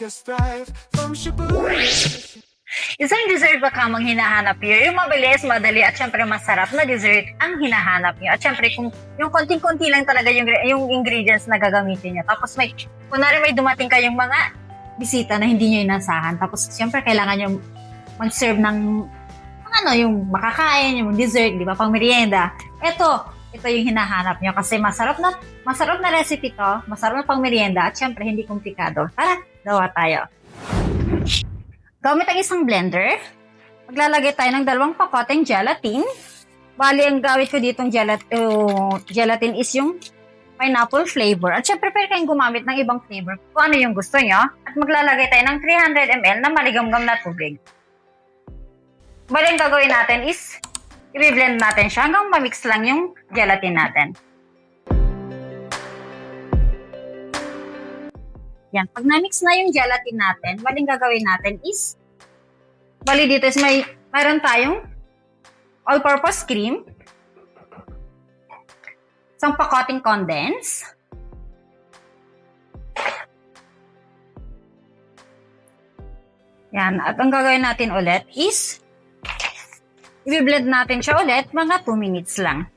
just thrive from Shibuya. Isang dessert ba kamang hinahanap nyo? Yung mabilis, madali, at syempre masarap na dessert ang hinahanap nyo. At syempre, kung yung konting-konti lang talaga yung ingredients na gagamitin nyo. Tapos kunwari may dumating kayong mga bisita na hindi nyo inasahan. Tapos syempre, kailangan nyo mag-serve ng yung makakain, yung dessert, di ba, pang merienda. Ito yung hinahanap nyo kasi masarap na recipe to, masarap na pang merienda, at syempre, hindi komplikado. Tara, gawa tayo. Gamit ang isang blender, maglalagay tayo ng 2 pakoteng gelatin. Bali, ang gawit ko ditong gelatin is yung pineapple flavor. At syempre, pwede kayong gumamit ng ibang flavor kung ano yung gusto nyo. At maglalagay tayo ng 300 ml na maligamgam na tubig. Bali, ang gagawin natin is, i-blend natin siya hanggang ma-mix lang yung gelatin natin. Yan. Pag na-mix na yung gelatin natin, bali, ang gagawin natin is, bali dito is mayroon tayong all-purpose cream, isang pakoteng condense, yan. At ang gagawin natin ulit is, i-blend natin siya ulit, mga 2 minutes lang.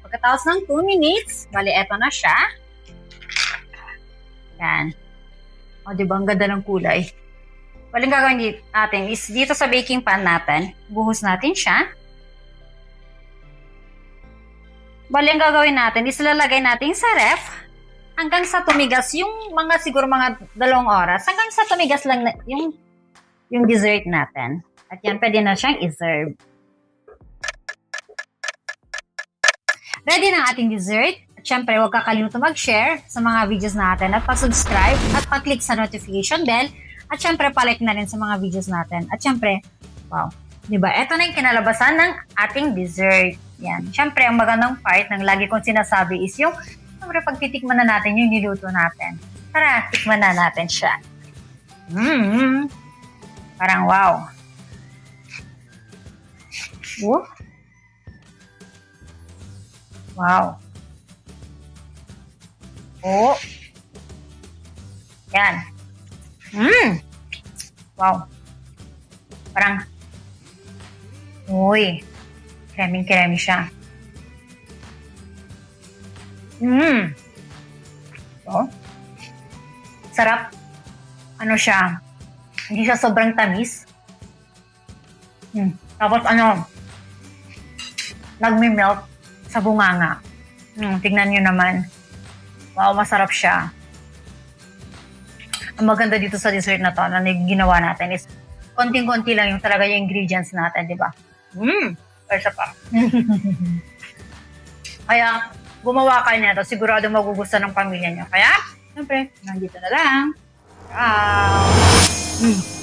Pagkatapos ng 2 minutes, bali, eto na siya. Yan. O, diba, ang ganda ng kulay. Bali, ang gagawin natin is, dito sa baking pan natin, buhos natin siya. Bali, ang gagawin natin is, lalagay natin sa ref, hanggang sa tumigas yung siguro mga 2 oras, hanggang sa tumigas lang yung dessert natin. At yan, pwede na siyang i-serve. Ready na ang ating dessert. At syempre, huwag kakalimutan mag-share sa mga videos natin at pa-subscribe at pa-click sa notification bell. At syempre, pa-like na rin sa mga videos natin. At syempre, wow, diba? Ito na yung kinalabasan ng ating dessert. Yan. Syempre, ang magandang part ng lagi kong sinasabi is yung siyempre, pag titikman na natin yung niluto natin. Tara, tikman na natin siya. Parang wow. Wow. Oh. Yan. Wow. Parang, uy, kreming-kremi siya. Oh. Sarap. Ano siya? Hindi siya sobrang tamis. Tapos nagme-melt sa bunganga. Tignan nyo naman. Wow, masarap siya. Ang maganda dito sa dessert na to, na ginawa natin is, konting-konti lang yung talaga yung ingredients natin, di ba? Persa pa. Kaya, gumawa kayo nito, sigurado magugustuhan ng pamilya nyo. Kaya, siyempre, nandito na lang. Ciao!